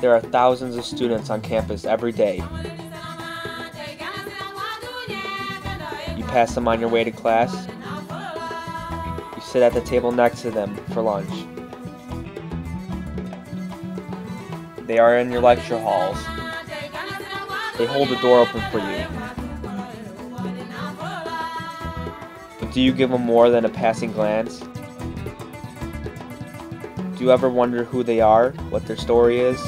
There are thousands of students on campus every day. You pass them on your way to class. You sit at the table next to them for lunch. They are in your lecture halls. They hold the door open for you. But do you give them more than a passing glance? Do you ever wonder who they are, what their story is?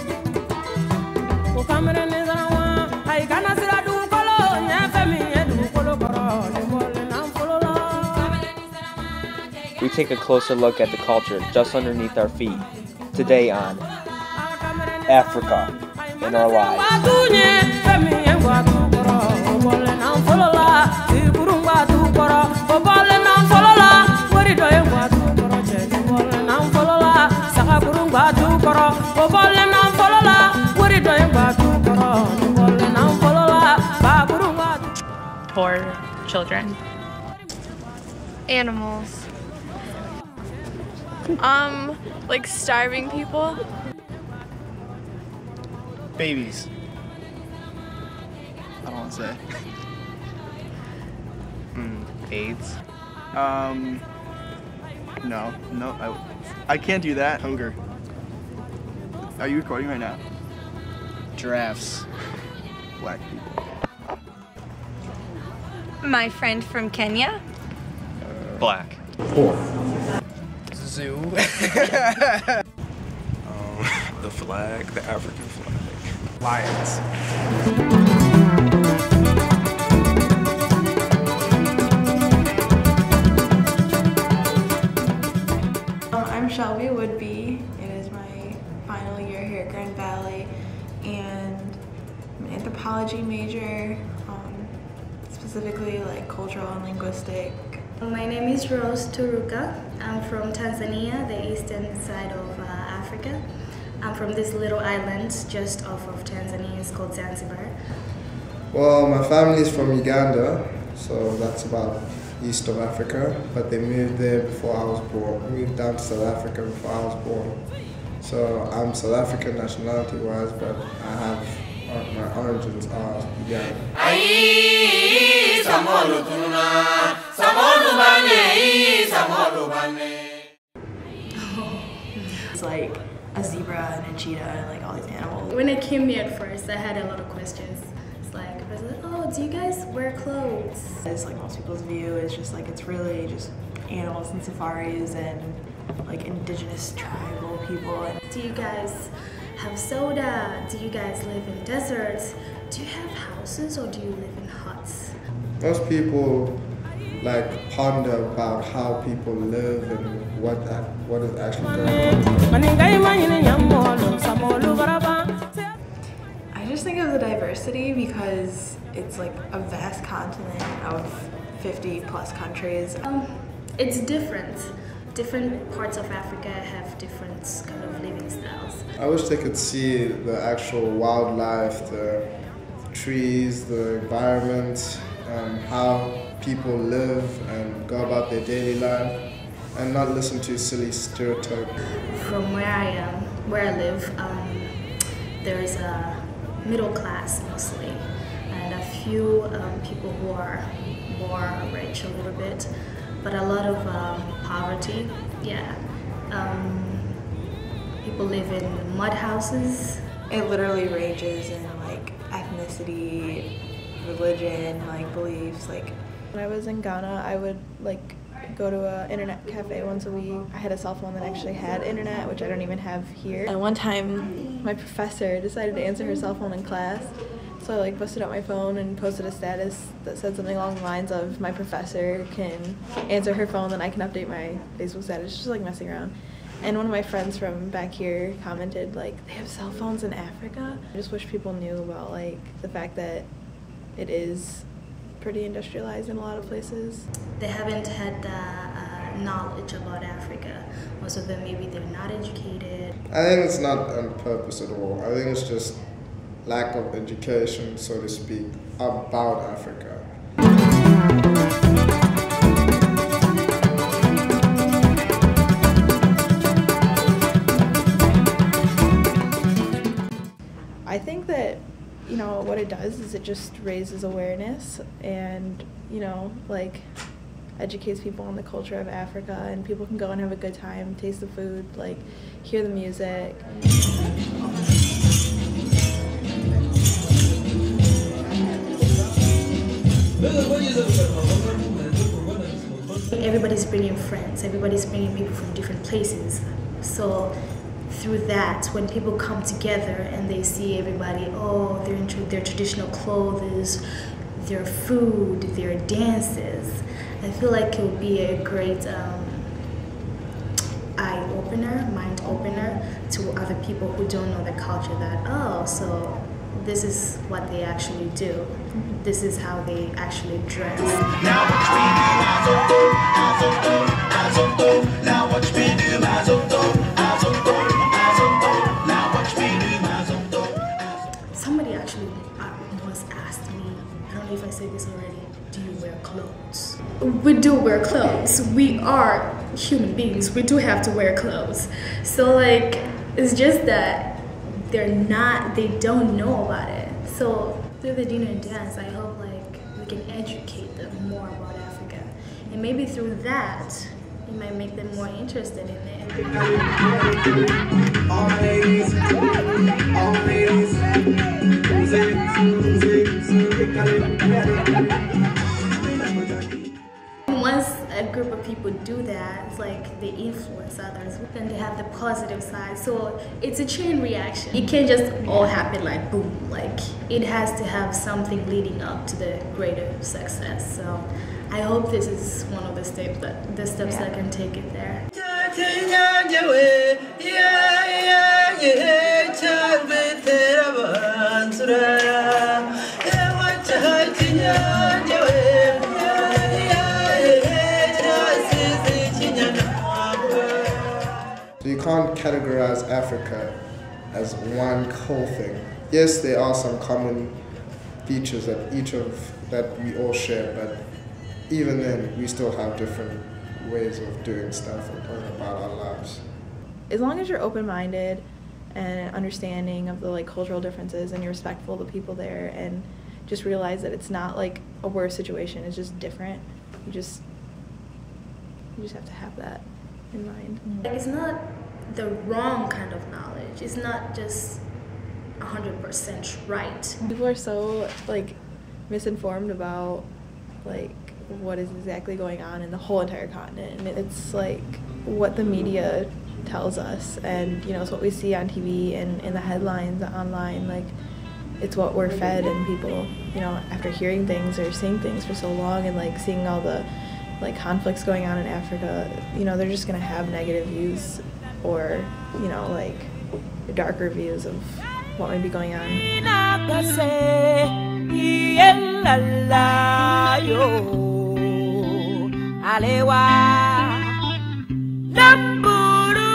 We take a closer look at the culture just underneath our feet, today on Africa in Our Lives. For children. Animals. Like starving people. Babies. I don't want to say. AIDS. No, I can't do that. Hunger. Are you recording right now? Giraffes. Black people. My friend from Kenya. Black. Zoo. The flag, the African flag. Lions. I'm Shelby Woodby. It is my final year here at Grand Valley, and I'm an anthropology major, specifically like cultural and linguistic. My name is Rose Turuka. I'm from Tanzania, the eastern side of Africa. I'm from this little island just off of Tanzania. It's called Zanzibar. Well, my family is from Uganda, so that's about east of Africa, but they moved there before I was born. Moved down to South Africa before I was born. So I'm South African nationality-wise, but I have my origins are Uganda. It's like a zebra and a cheetah and like all these animals. When I came here at first, I had a lot of questions. It's like, I was like, oh, do you guys wear clothes? It's like most people's view is just like it's really just animals and safaris and like indigenous tribal people. Do you guys have soda? Do you guys live in deserts? Do you have houses or do you live in huts? Most people like ponder about how people live and what is actually going on. I just think of the diversity because it's like a vast continent of 50 plus countries. It's different. Different parts of Africa have different kind of living styles. I wish they could see the actual wildlife, the trees, the environment, how people live and go about their daily life, and not listen to silly stereotypes. From where I live, there is a middle class mostly, and a few people who are more rich a little bit, but a lot of poverty. Yeah, people live in mud houses. It literally ranges in like ethnicity, religion, like beliefs. Like when I was in Ghana, I would like go to an internet cafe once a week. I had a cell phone that actually had internet, which I don't even have here. And one time, my professor decided to answer her cell phone in class. So I like busted out my phone and posted a status that said something along the lines of, my professor can answer her phone, then I can update my Facebook status, just like messing around. And one of my friends from back here commented like, they have cell phones in Africa? I just wish people knew about like the fact that it is pretty industrialized in a lot of places. They haven't had the knowledge about Africa. Most of them, maybe they're not educated. I think it's not on purpose at all. I think it's just lack of education, so to speak, about Africa. it just raises awareness and, you know, like educates people on the culture of Africa, and people can go and have a good time, taste the food, like hear the music. Everybody's bringing friends, everybody's bringing people from different places. So through that, when people come together and they see everybody, oh, they're into their traditional clothes, their food, their dances, I feel like it would be a great eye-opener, mind-opener to other people who don't know the culture, that, oh, so this is what they actually do. This is how they actually dress. Somebody actually once asked me, I don't know if I said this already, do you wear clothes? We do wear clothes. We are human beings. We do have to wear clothes. So like, it's just that they don't know about it. So through the dinner and dance, I hope like we can educate them more about Africa. And maybe through that, it might make them more interested in it. Once a group of people do that, it's like they influence others, then they have the positive side. So it's a chain reaction. It can't just all happen like boom. Like it has to have something leading up to the greater success. So I hope this is one of the steps that can take it there. So you can't categorize Africa as one whole thing. Yes, there are some common features that we all share, but even then, we still have different ways of doing stuff and talking about our lives. As long as you're open-minded and understanding of the like cultural differences, and you're respectful of the people there, and just realize that it's not like a worse situation, it's just different. You just have to have that in mind. It's not the wrong kind of knowledge. It's not just 100% right. People are so like misinformed about like what is exactly going on in the whole entire continent, and it's like what the media tells us, and you know, it's what we see on TV and in the headlines online. Like it's what we're fed, and people, you know, after hearing things or seeing things for so long and like seeing all the like conflicts going on in Africa, you know, they're just gonna have negative views, or you know, like darker views of what might be going on. Alewa Nambulu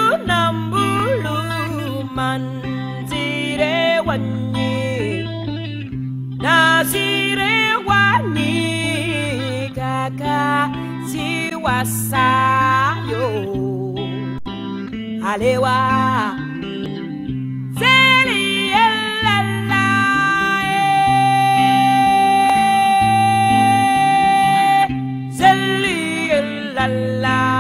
manzire wanye Nasire wani kaka siwasayo Alewa la